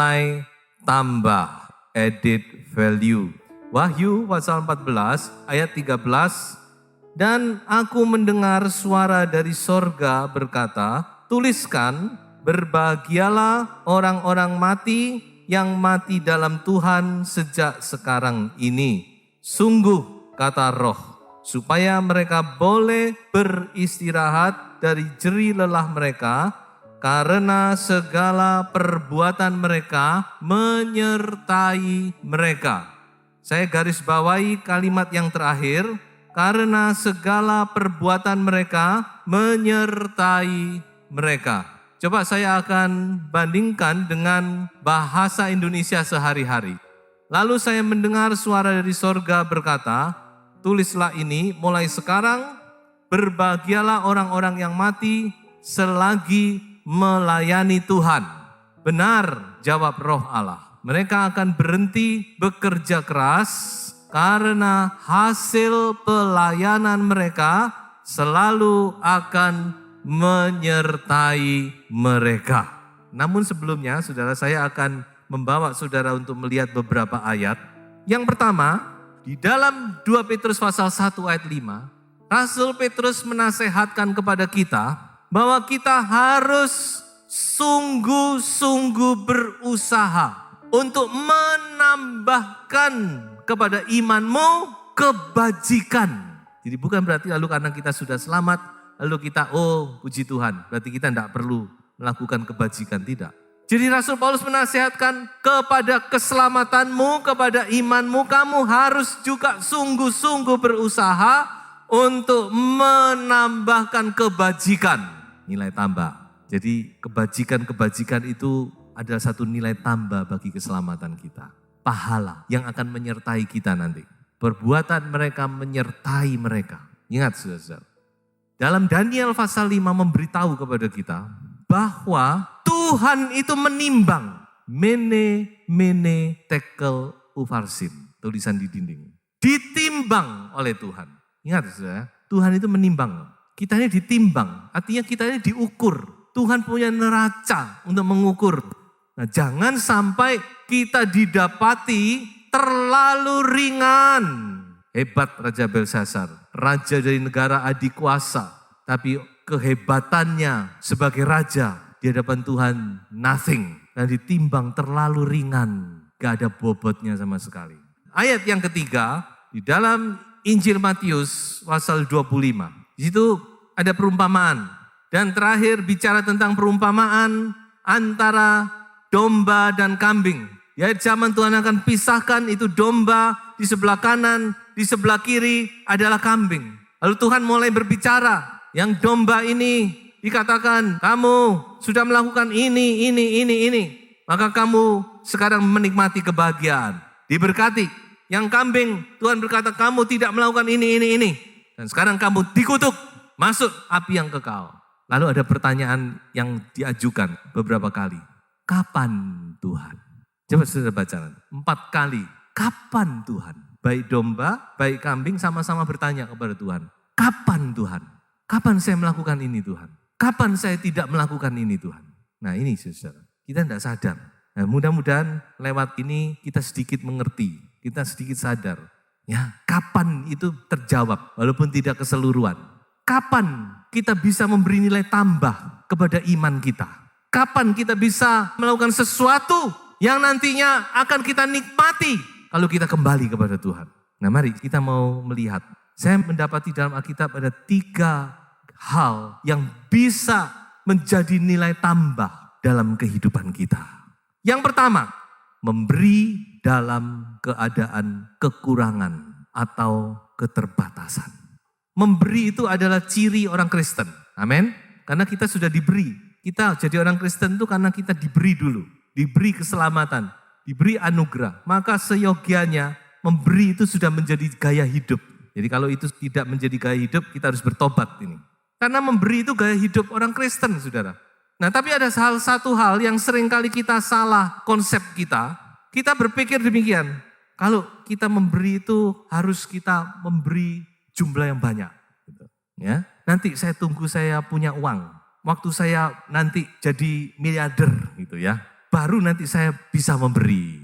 nilai tambah, added value. Wahyu pasal 14 ayat 13. Dan aku mendengar suara dari sorga berkata, tuliskan, berbahagialah orang-orang mati yang mati dalam Tuhan sejak sekarang ini. Sungguh, kata Roh, supaya mereka boleh beristirahat dari jerih lelah mereka, karena segala perbuatan mereka menyertai mereka. Saya garis bawahi kalimat yang terakhir, karena segala perbuatan mereka menyertai mereka. Coba saya akan bandingkan dengan bahasa Indonesia sehari-hari. Lalu saya mendengar suara dari sorga berkata, tulislah ini mulai sekarang, berbahagialah orang-orang yang mati selagi melayani Tuhan. Benar, jawab Roh Allah. Mereka akan berhenti bekerja keras karena hasil pelayanan mereka selalu akan menyertai mereka. Namun sebelumnya, saudara, saya akan membawa saudara untuk melihat beberapa ayat. Yang pertama, di dalam 2 Petrus pasal 1 ayat 5, Rasul Petrus menasehatkan kepada kita bahwa kita harus sungguh-sungguh berusaha untuk menambahkan kepada imanmu kebajikan. Jadi bukan berarti lalu karena kita sudah selamat, lalu kita, oh puji Tuhan, berarti kita tidak perlu melakukan kebajikan, tidak. Jadi Rasul Paulus menasihatkan kepada keselamatanmu, kepada imanmu, kamu harus juga sungguh-sungguh berusaha untuk menambahkan kebajikan, nilai tambah. Jadi kebajikan-kebajikan itu adalah satu nilai tambah bagi keselamatan kita. Pahala yang akan menyertai kita nanti. Perbuatan mereka menyertai mereka. Ingat saudara-saudara. Dalam Daniel pasal 5 memberitahu kepada kita bahwa Tuhan itu menimbang. Mene tekel ufarsin. Tulisan di dinding. Ditimbang oleh Tuhan. Ingat saudara, Tuhan itu menimbang. Kita ini ditimbang. Artinya kita ini diukur. Tuhan punya neraca untuk mengukur. Nah, jangan sampai kita didapati terlalu ringan. Hebat Raja Belsasar, raja dari negara adikuasa, tapi kehebatannya sebagai raja di hadapan Tuhan nothing. Dan ditimbang terlalu ringan, gak ada bobotnya sama sekali. Ayat yang ketiga, di dalam Injil Matius pasal 25. Di situ ada perumpamaan. Dan terakhir bicara tentang perumpamaan antara domba dan kambing. Ya, zaman Tuhan akan pisahkan itu domba di sebelah kanan, di sebelah kiri adalah kambing. Lalu Tuhan mulai berbicara, yang domba ini dikatakan, kamu sudah melakukan ini. Maka kamu sekarang menikmati kebahagiaan, diberkati. Yang kambing, Tuhan berkata, kamu tidak melakukan ini. Dan sekarang kamu dikutuk, masuk api yang kekal. Lalu ada pertanyaan yang diajukan beberapa kali. Kapan Tuhan? Coba saudara baca 4 kali. Kapan Tuhan? Baik domba, baik kambing sama-sama bertanya kepada Tuhan. Kapan Tuhan? Kapan saya melakukan ini Tuhan? Kapan saya tidak melakukan ini Tuhan? Nah ini saudara, kita tidak sadar. Nah, mudah-mudahan lewat ini kita sedikit mengerti. Kita sedikit sadar. Ya, kapan itu terjawab walaupun tidak keseluruhan. Kapan kita bisa memberi nilai tambah kepada iman kita? Kapan kita bisa melakukan sesuatu yang nantinya akan kita nikmati kalau kita kembali kepada Tuhan? Nah mari kita mau melihat. Saya mendapati dalam Alkitab ada 3 hal yang bisa menjadi nilai tambah dalam kehidupan kita. Yang pertama, memberi dalam keadaan kekurangan atau keterbatasan. Memberi itu adalah ciri orang Kristen. Amin. Karena kita sudah diberi. Kita jadi orang Kristen itu karena kita diberi dulu. Diberi keselamatan. Diberi anugerah. Maka seyogianya memberi itu sudah menjadi gaya hidup. Jadi kalau itu tidak menjadi gaya hidup, kita harus bertobat ini. Karena memberi itu gaya hidup orang Kristen, saudara. Nah tapi ada satu hal yang seringkali kita salah konsep kita. Kita berpikir demikian. Kalau kita memberi itu harus kita memberi jumlah yang banyak. Gitu. Ya, nanti saya tunggu saya punya uang. Waktu saya nanti jadi miliarder gitu ya. baru nanti saya bisa memberi.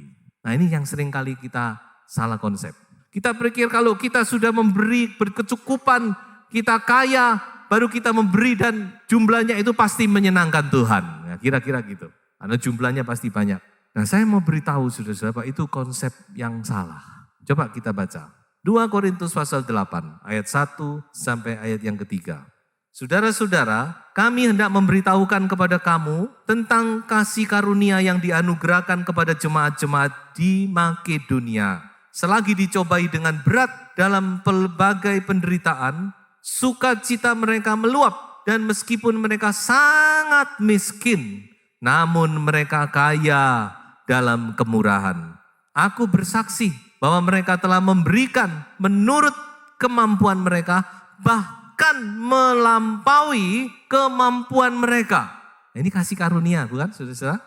Nah ini yang sering kali kita salah konsep. Kita berpikir kalau kita sudah memberi berkecukupan, kita kaya, baru kita memberi dan jumlahnya itu pasti menyenangkan Tuhan. Ya, kira-kira gitu. Karena jumlahnya pasti banyak. Nah saya mau beritahu saudara-saudara, itu konsep yang salah. Coba kita baca. 2 Korintus pasal 8 ayat 1 sampai ayat yang ketiga. Saudara-saudara, kami hendak memberitahukan kepada kamu tentang kasih karunia yang dianugerahkan kepada jemaat-jemaat di Makedonia. Selagi dicobai dengan berat dalam pelbagai penderitaan, sukacita mereka meluap dan meskipun mereka sangat miskin, namun mereka kaya dalam kemurahan. Aku bersaksi bahwa mereka telah memberikan menurut kemampuan mereka, bahkan melampaui kemampuan mereka. Ini kasih karunia, bukan saudara-saudara?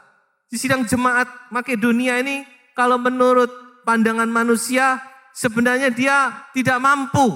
Di sidang jemaat Makedonia ini, kalau menurut pandangan manusia, sebenarnya dia tidak mampu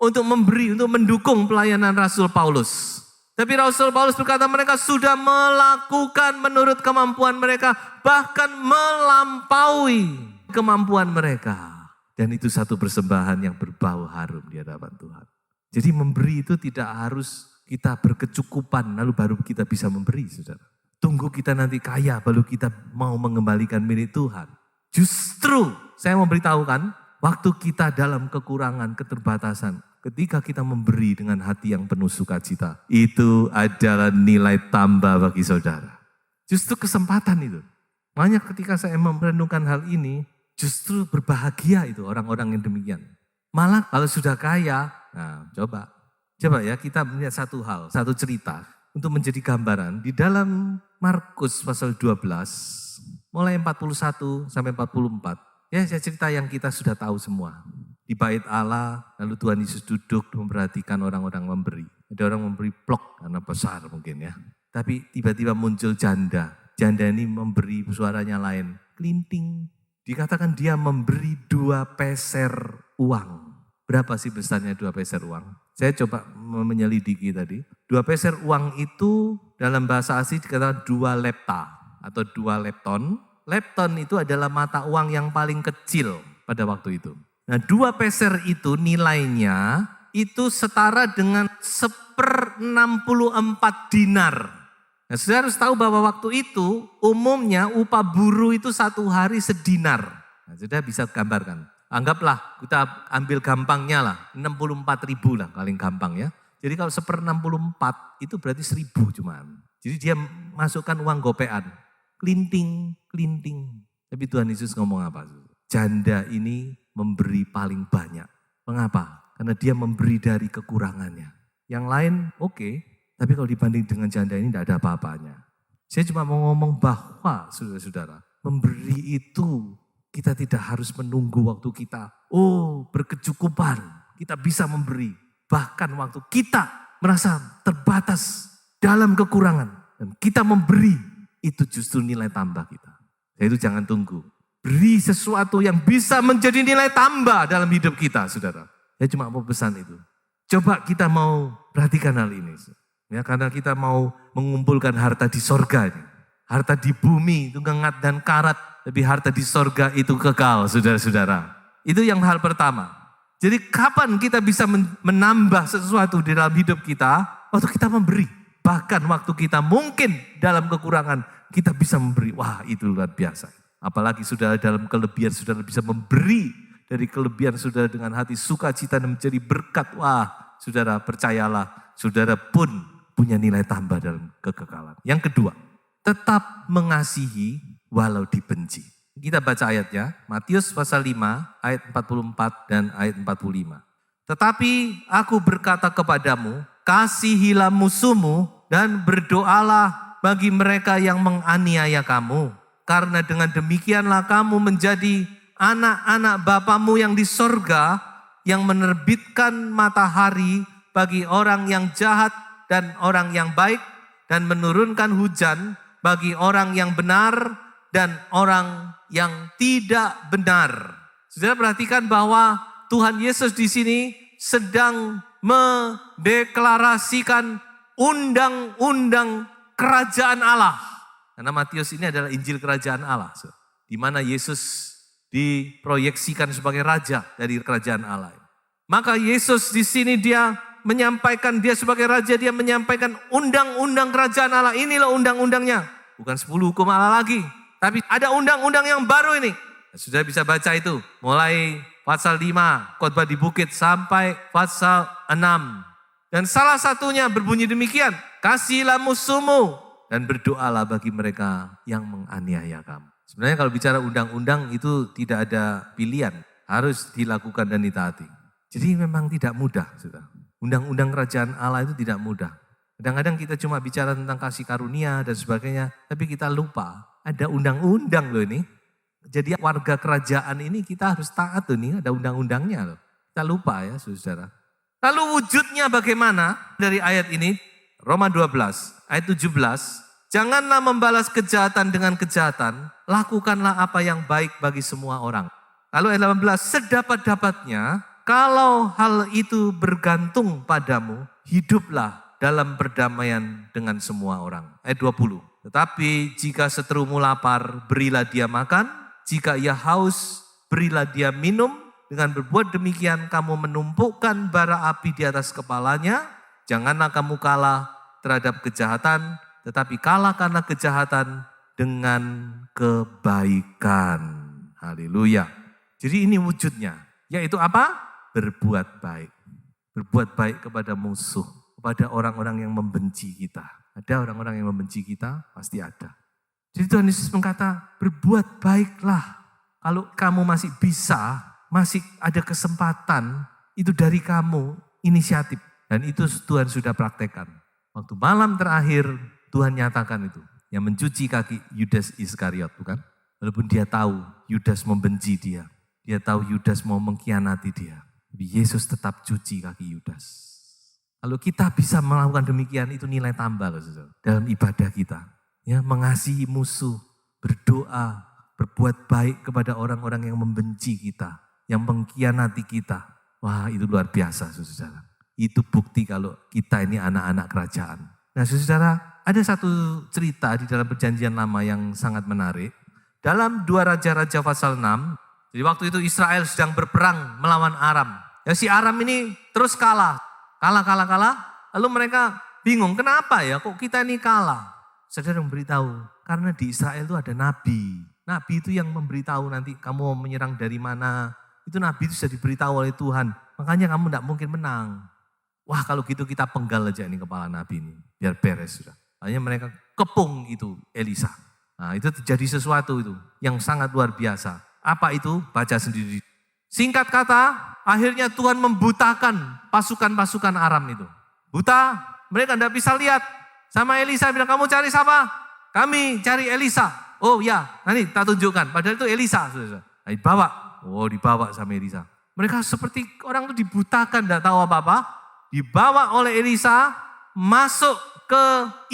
untuk memberi, untuk mendukung pelayanan Rasul Paulus. Tapi Rasul Paulus berkata mereka sudah melakukan menurut kemampuan mereka, bahkan melampaui kemampuan mereka. Dan itu satu persembahan yang berbau harum di hadapan Tuhan. Jadi memberi itu tidak harus kita berkecukupan lalu baru kita bisa memberi, saudara. Tunggu kita nanti kaya baru kita mau mengembalikan milik Tuhan. Justru saya mau beritahukan, waktu kita dalam kekurangan, keterbatasan, ketika kita memberi dengan hati yang penuh sukacita, itu adalah nilai tambah bagi saudara. Justru kesempatan itu. Makanya ketika saya merenungkan hal ini, justru berbahagia itu orang-orang yang demikian. Malah kalau sudah kaya, nah coba ya kita melihat satu hal, satu cerita untuk menjadi gambaran. Di dalam Markus pasal 12, mulai 41 sampai 44. Ya saya cerita yang kita sudah tahu semua. Di bait Allah, lalu Tuhan Yesus duduk memperhatikan orang-orang memberi. Ada orang memberi plok karena besar mungkin ya. Tapi tiba-tiba muncul janda. Janda ini memberi suaranya lain. Klinting. Dikatakan dia memberi 2 peser uang. Berapa sih besarnya 2 peser uang? Saya coba menyelidiki tadi. 2 peser uang itu dalam bahasa asli dikatakan 2 lepta atau 2 lepton. Lepton itu adalah mata uang yang paling kecil pada waktu itu. Nah 2 peser itu nilainya itu setara dengan 1/64 dinar. Nah, saudara harus tahu bahwa waktu itu umumnya upah buruh itu 1 hari sedinar. Nah, saudara bisa gambarkan. Anggaplah kita ambil gampangnya lah, 64.000 lah paling gampang ya. Jadi kalau 1/64 itu berarti 1.000 cuman. Jadi dia masukkan uang gopean. Klinting. Tapi Tuhan Yesus ngomong apa? Janda ini memberi paling banyak. Mengapa? Karena dia memberi dari kekurangannya. Yang lain oke. Tapi kalau dibanding dengan janda ini tidak ada apa-apanya. Saya cuma mau ngomong bahwa saudara-saudara, memberi itu kita tidak harus menunggu waktu kita, berkecukupan, kita bisa memberi. Bahkan waktu kita merasa terbatas dalam kekurangan, dan kita memberi, itu justru nilai tambah kita. Jadi jangan tunggu. Beri sesuatu yang bisa menjadi nilai tambah dalam hidup kita, saudara. Saya cuma mau pesan itu. Coba kita mau perhatikan hal ini. Ya, karena kita mau mengumpulkan harta di sorga. Harta di bumi itu ngengat dan karat. Tapi harta di sorga itu kekal, saudara-saudara. Itu yang hal pertama. Jadi kapan kita bisa menambah sesuatu di dalam hidup kita? Waktu kita memberi. Bahkan waktu kita mungkin dalam kekurangan, kita bisa memberi. Wah, itu luar biasa. Apalagi sudah dalam kelebihan, saudara bisa memberi. Dari kelebihan saudara dengan hati sukacita dan menjadi berkat. Wah, saudara percayalah, saudara pun punya nilai tambah dalam kekekalan. Yang kedua, tetap mengasihi walau dibenci. Kita baca ayatnya, Matius pasal 5 ayat 44 dan ayat 45. Tetapi aku berkata kepadamu, kasihilah musuhmu dan berdoalah bagi mereka yang menganiaya kamu. Karena dengan demikianlah kamu menjadi anak-anak Bapamu yang di sorga, yang menerbitkan matahari bagi orang yang jahat dan orang yang baik, dan menurunkan hujan bagi orang yang benar dan orang yang tidak benar. Saudara perhatikan bahwa Tuhan Yesus di sini sedang mendeklarasikan undang-undang kerajaan Allah. Karena Matius ini adalah Injil Kerajaan Allah. Di mana Yesus diproyeksikan sebagai raja dari Kerajaan Allah. Maka Yesus di sini dia menyampaikan, dia sebagai raja, dia menyampaikan undang-undang Kerajaan Allah. Ini loh undang-undangnya. Bukan 10 hukum Allah lagi. Tapi ada undang-undang yang baru ini. Sudah bisa baca itu. Mulai pasal 5, khotbah di bukit, sampai pasal 6. Dan salah satunya berbunyi demikian. Kasihilah musuhmu dan berdoalah bagi mereka yang menganiaya kamu. Sebenarnya kalau bicara undang-undang itu tidak ada pilihan. Harus dilakukan dan ditaati. Jadi memang tidak mudah. Sudah. Undang-undang Kerajaan Allah itu tidak mudah. Kadang-kadang kita cuma bicara tentang kasih karunia dan sebagainya. Tapi kita lupa. Ada undang-undang loh ini. Jadi warga kerajaan ini kita harus taat loh nih. Ada undang-undangnya loh. Kita lupa ya saudara. Lalu wujudnya bagaimana dari ayat ini? Roma 12 ayat 17. Janganlah membalas kejahatan dengan kejahatan. Lakukanlah apa yang baik bagi semua orang. Lalu ayat 18. Sedapat-dapatnya kalau hal itu bergantung padamu. Hiduplah dalam perdamaian dengan semua orang. Ayat 20. Tetapi jika seterumu lapar, berilah dia makan. Jika ia haus, berilah dia minum. Dengan berbuat demikian, kamu menumpukan bara api di atas kepalanya. Janganlah kamu kalah terhadap kejahatan, tetapi kalahkanlah kejahatan dengan kebaikan. Haleluya. Jadi ini wujudnya. Yaitu apa? Berbuat baik. Berbuat baik kepada musuh. Kepada orang-orang yang membenci kita. Ada orang-orang yang membenci kita, pasti ada. Jadi Tuhan Yesus berkata, berbuat baiklah. Kalau kamu masih bisa, masih ada kesempatan, itu dari kamu, inisiatif. Dan itu Tuhan sudah praktekkan. Waktu malam terakhir, Tuhan nyatakan itu. Yang mencuci kaki Yudas Iskariot, bukan? Walaupun dia tahu Yudas membenci dia. Dia tahu Yudas mau mengkhianati dia. Tapi Yesus tetap cuci kaki Yudas. Kalau kita bisa melakukan demikian, itu nilai tambah loh, saudara, dalam ibadah kita. Ya, mengasihi musuh, berdoa, berbuat baik kepada orang-orang yang membenci kita, yang mengkhianati kita. Wah, itu luar biasa, saudara. Itu bukti kalau kita ini anak-anak kerajaan. Nah, saudara, ada satu cerita di dalam Perjanjian Lama yang sangat menarik. Dalam 2 Raja-Raja pasal 6, jadi waktu itu Israel sedang berperang melawan Aram. Ya, si Aram ini terus kalah. Kalah. Lalu mereka bingung, kenapa ya kok kita ini kalah? Saudara memberitahu, karena di Israel itu ada nabi. Nabi itu yang memberitahu nanti kamu mau menyerang dari mana. Itu nabi itu sudah diberitahu oleh Tuhan. Makanya kamu tidak mungkin menang. Wah, kalau gitu kita penggal aja nih kepala nabi ini. Biar beres sudah. Hanya mereka kepung itu Elisa. Nah, itu terjadi sesuatu itu yang sangat luar biasa. Apa itu? Baca sendiri. Singkat kata, akhirnya Tuhan membutakan pasukan-pasukan Aram itu. Buta, mereka tidak bisa lihat. Sama Elisa bilang, kamu cari siapa? Kami cari Elisa. Oh ya, nanti tak tunjukkan. Padahal itu Elisa. Nah, dibawa. Oh, dibawa sama Elisa. Mereka seperti orang itu dibutakan, tidak tahu apa-apa. Dibawa oleh Elisa, masuk ke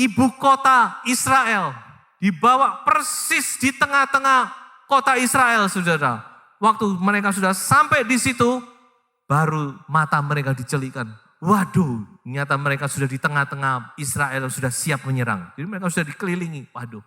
ibu kota Israel. Dibawa persis di tengah-tengah kota Israel, saudara. Waktu mereka sudah sampai di situ, baru mata mereka dicelikkan. Waduh, ternyata mereka sudah di tengah-tengah Israel, sudah siap menyerang. Jadi mereka sudah dikelilingi. Waduh,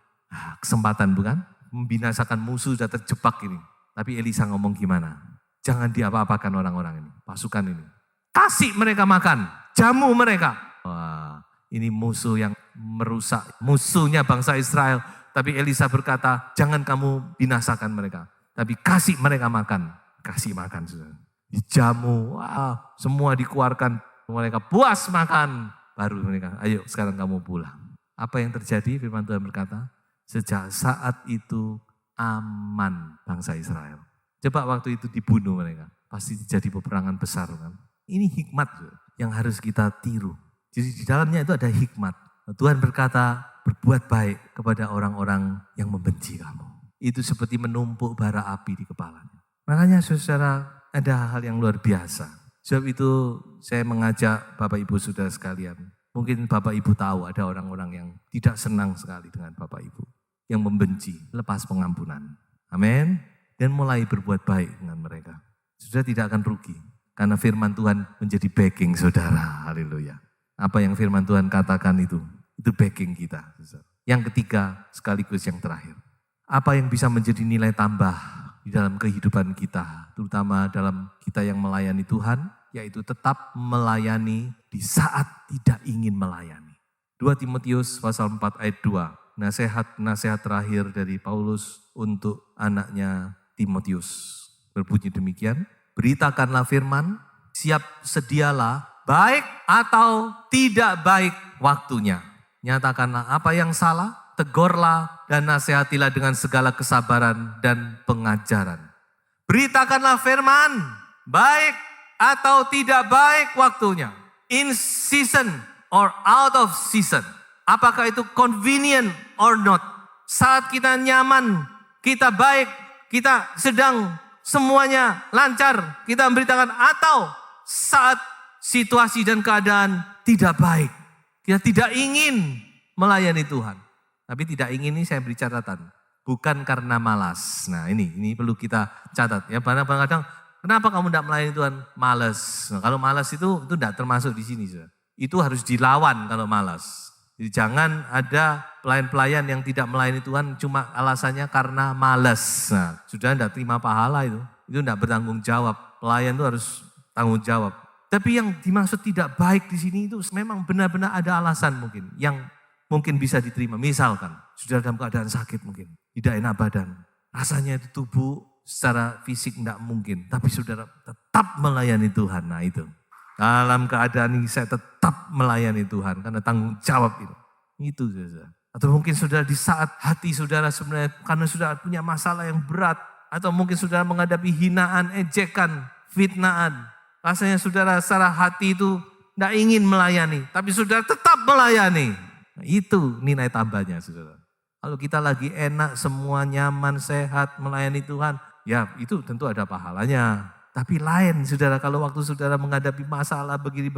kesempatan bukan? Membinasakan musuh sudah terjebak ini. Tapi Elisa ngomong gimana? Jangan diapa-apakan orang-orang ini, pasukan ini. Kasih mereka makan, jamu mereka. Wah, ini musuh yang merusak, musuhnya bangsa Israel. Tapi Elisa berkata, jangan kamu binasakan mereka. Tapi kasih mereka makan. Kasih makan, saudara. Dijamu, wah, semua dikeluarkan. Mereka puas makan. Baru mereka, ayo sekarang kamu pulang. Apa yang terjadi? Firman Tuhan berkata, sejak saat itu aman bangsa Israel. Coba waktu itu dibunuh mereka. Pasti terjadi peperangan besar kan. Ini hikmat yang harus kita tiru. Jadi di dalamnya itu ada hikmat. Tuhan berkata, berbuat baik kepada orang-orang yang membenci kamu. Itu seperti menumpuk bara api di kepalanya. Makanya saudara, ada hal yang luar biasa. Sebab itu saya mengajak Bapak Ibu saudara sekalian. Mungkin Bapak Ibu tahu ada orang-orang yang tidak senang sekali dengan Bapak Ibu. Yang membenci, lepas pengampunan. Amin. Dan mulai berbuat baik dengan mereka. Saudara tidak akan rugi. Karena firman Tuhan menjadi backing saudara. Haleluya. Apa yang firman Tuhan katakan itu backing kita. Yang ketiga, sekaligus yang terakhir. Apa yang bisa menjadi nilai tambah di dalam kehidupan kita, terutama dalam kita yang melayani Tuhan, yaitu tetap melayani di saat tidak ingin melayani. 2 Timotius pasal 4 ayat 2, nasihat terakhir dari Paulus untuk anaknya Timotius. Berbunyi demikian, beritakanlah firman, siap sedialah, baik atau tidak baik waktunya. Nyatakanlah apa yang salah, tegurlah dan nasihatilah dengan segala kesabaran dan pengajaran. Beritakanlah firman, baik atau tidak baik waktunya. In season or out of season. Apakah itu convenient or not. Saat kita nyaman, kita baik, kita sedang semuanya lancar, kita memberitakan, atau saat situasi dan keadaan tidak baik. Kita tidak ingin melayani Tuhan. Tapi tidak ingin ini saya beri catatan. Bukan karena malas. Nah ini perlu kita catat. Ya, kadang-kadang kenapa kamu tidak melayani Tuhan? Malas. Nah, kalau malas itu tidak termasuk di sini. Itu harus dilawan kalau malas. Jadi jangan ada pelayan-pelayan yang tidak melayani Tuhan cuma alasannya karena malas. Nah, sudah tidak terima pahala itu. Itu tidak bertanggung jawab. Pelayan itu harus tanggung jawab. Tapi yang dimaksud tidak baik di sini itu memang benar-benar ada alasan mungkin. Yang mungkin bisa diterima. Misalkan, sudah dalam keadaan sakit mungkin. Tidak enak badan. Rasanya itu tubuh secara fisik tidak mungkin. Tapi saudara tetap melayani Tuhan. Nah itu. Dalam keadaan ini saya tetap melayani Tuhan. Karena tanggung jawab itu. Itu saudara. Atau mungkin saudara di saat hati saudara sebenarnya karena saudara punya masalah yang berat. Atau mungkin saudara menghadapi hinaan, ejekan, fitnaan. Rasanya saudara secara hati itu tidak ingin melayani. Tapi saudara tetap melayani. Nah, itu nilai tambahnya saudara. Kalau kita lagi enak, semua nyaman, sehat, melayani Tuhan. Ya itu tentu ada pahalanya. Tapi lain saudara, kalau waktu saudara menghadapi masalah begini,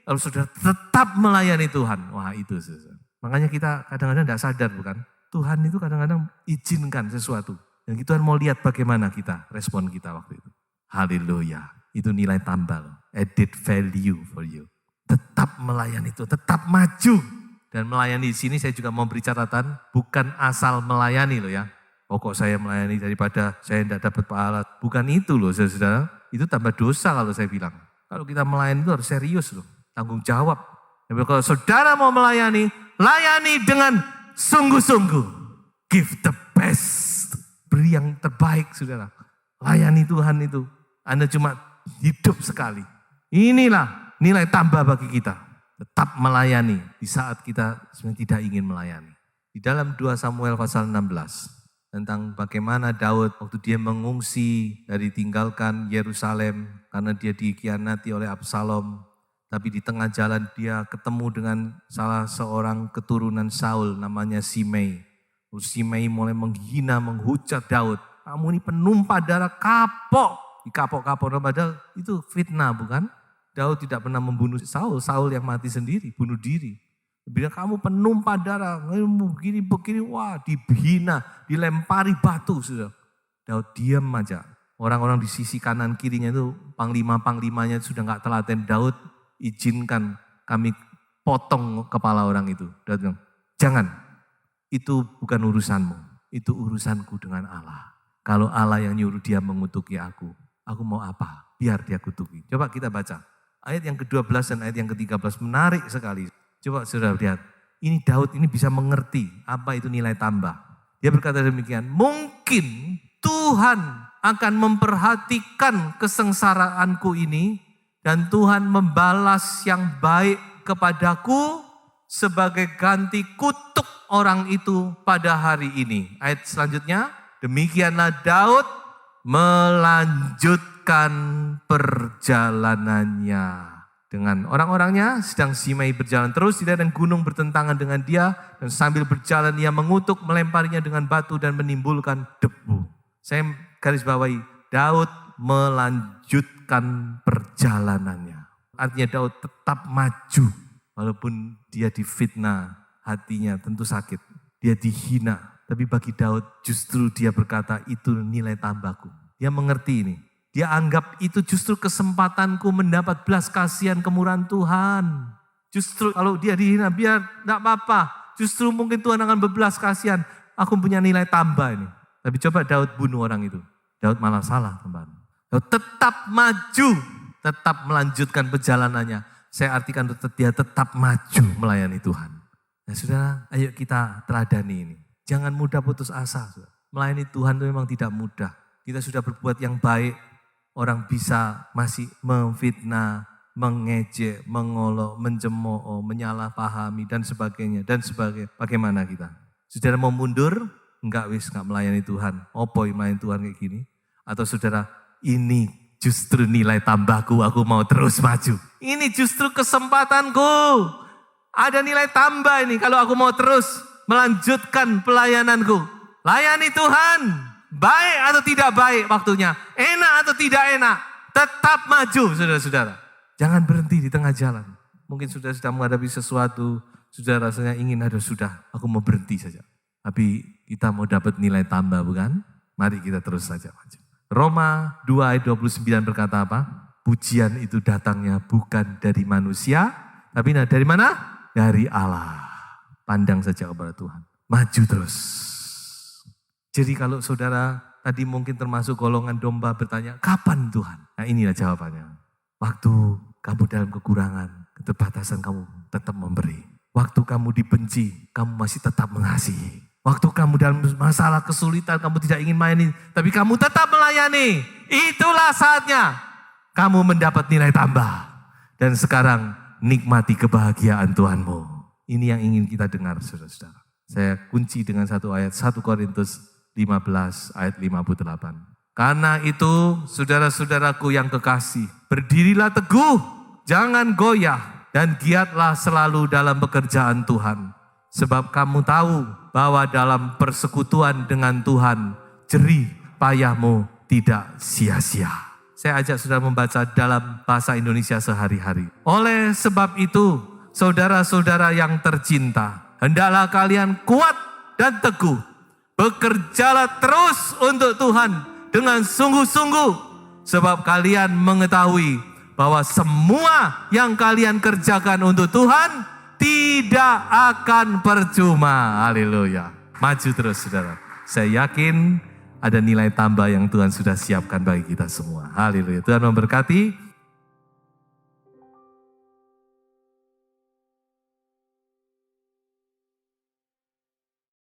lalu saudara tetap melayani Tuhan. Wah itu saudara. Makanya kita kadang-kadang tidak sadar bukan? Tuhan itu kadang-kadang izinkan sesuatu. Dan Tuhan mau lihat bagaimana kita, respon kita waktu itu. Haleluya. Itu nilai tambah loh. Added value for you. Tetap melayani itu, tetap maju. Dan melayani di sini saya juga mau beri catatan, bukan asal melayani loh ya. Pokok saya melayani daripada saya tidak dapat pahala. Bukan itu loh saudara. Itu tambah dosa kalau saya bilang. Kalau kita melayani itu harus serius loh. Tanggung jawab. Tapi kalau saudara mau melayani, layani dengan sungguh-sungguh. Give the best. Beri yang terbaik saudara. Layani Tuhan itu. Anda cuma hidup sekali. Inilah nilai tambah bagi kita. Tetap melayani di saat kita sebenarnya tidak ingin melayani. Di dalam 2 Samuel pasal 16. Tentang bagaimana Daud waktu dia mengungsi dari tinggalkan Yerusalem karena dia dikhianati oleh Absalom. Tapi di tengah jalan dia ketemu dengan salah seorang keturunan Saul namanya Simei. Simei mulai menghina, menghujat Daud. Kamu ini penumpah darah, kapok. Dikapok-kapok, padahal itu fitnah bukan? Daud tidak pernah membunuh Saul, Saul yang mati sendiri, bunuh diri. Bila kamu penumpah darah, begini, wah dibina, dilempari batu. Sudah. Daud diam aja. Orang-orang di sisi kanan kirinya itu, panglima-panglimanya sudah gak telaten. Daud izinkan kami potong kepala orang itu. Daud bilang, jangan, itu bukan urusanmu, itu urusanku dengan Allah. Kalau Allah yang nyuruh dia mengutuki aku mau apa? Biar dia kutuki. Coba kita baca. Ayat yang ke-12 dan ayat yang ke-13 menarik sekali. Coba saudara lihat, ini Daud ini bisa mengerti apa itu nilai tambah. Dia berkata demikian, mungkin Tuhan akan memperhatikan kesengsaraanku ini dan Tuhan membalas yang baik kepadaku sebagai ganti kutuk orang itu pada hari ini. Ayat selanjutnya, demikianlah Daud melanjutkan perjalanannya. Dengan orang-orangnya sedang Simei berjalan terus di ladang gunung bertentangan dengan dia dan sambil berjalan ia mengutuk, melemparinya dengan batu dan menimbulkan debu. Saya garis bawahi, Daud melanjutkan perjalanannya. Artinya Daud tetap maju walaupun dia difitnah, hatinya tentu sakit. Dia dihina, tapi bagi Daud justru dia berkata itu nilai tambahku. Dia mengerti ini. Dia anggap itu justru kesempatanku mendapat belas kasihan kemurahan Tuhan. Justru kalau dia dihina, biar tidak apa-apa. Justru mungkin Tuhan akan berbelas kasihan. Aku punya nilai tambah ini. Tapi coba Daud bunuh orang itu. Daud malah salah, teman. Daud tetap maju, tetap melanjutkan perjalanannya. Saya artikan dia tetap maju melayani Tuhan. Nah saudara, ayo kita teladani ini. Jangan mudah putus asa. Saudara. Melayani Tuhan itu memang tidak mudah. Kita sudah berbuat yang baik, orang bisa masih memfitnah, mengejek, mengolok, mencemooh, menyalahpahami dan sebagainya. Bagaimana kita? Saudara mau mundur? Enggak melayani Tuhan. Opoi melayani Tuhan kayak gini. Atau saudara, ini justru nilai tambahku, aku mau terus maju. Ini justru kesempatanku. Ada nilai tambah ini kalau aku mau terus melanjutkan pelayananku. Layani Tuhan. Baik atau tidak baik waktunya, enak atau tidak enak, tetap maju saudara-saudara. Jangan berhenti di tengah jalan. Mungkin saudara sudah menghadapi sesuatu, saudara rasanya ingin, sudah, aku mau berhenti saja. Tapi kita mau dapat nilai tambah bukan? Mari kita terus saja maju. Roma 2 ayat 29 berkata apa? Pujian itu datangnya bukan dari manusia, tapi dari mana? Dari Allah. Pandang saja kepada Tuhan. Maju terus. Jadi kalau saudara tadi mungkin termasuk golongan domba bertanya, kapan Tuhan? Nah inilah jawabannya. Waktu kamu dalam kekurangan, keterbatasan kamu tetap memberi. Waktu kamu dibenci, kamu masih tetap mengasihi. Waktu kamu dalam masalah kesulitan, kamu tidak ingin mainin, tapi kamu tetap melayani. Itulah saatnya kamu mendapat nilai tambah. Dan sekarang nikmati kebahagiaan Tuhanmu. Ini yang ingin kita dengar saudara-saudara. Saya kunci dengan satu ayat 1 Korintus 15 ayat 58. Karena itu saudara-saudaraku yang kekasih, berdirilah teguh, jangan goyah, dan giatlah selalu dalam pekerjaan Tuhan. Sebab kamu tahu bahwa dalam persekutuan dengan Tuhan, jerih payahmu tidak sia-sia. Saya ajak saudara membaca dalam bahasa Indonesia sehari-hari. Oleh sebab itu, saudara-saudara yang tercinta, hendaklah kalian kuat dan teguh. Bekerjalah terus untuk Tuhan dengan sungguh-sungguh. Sebab kalian mengetahui bahwa semua yang kalian kerjakan untuk Tuhan tidak akan percuma. Haleluya. Maju terus saudara. Saya yakin ada nilai tambah yang Tuhan sudah siapkan bagi kita semua. Haleluya. Tuhan memberkati.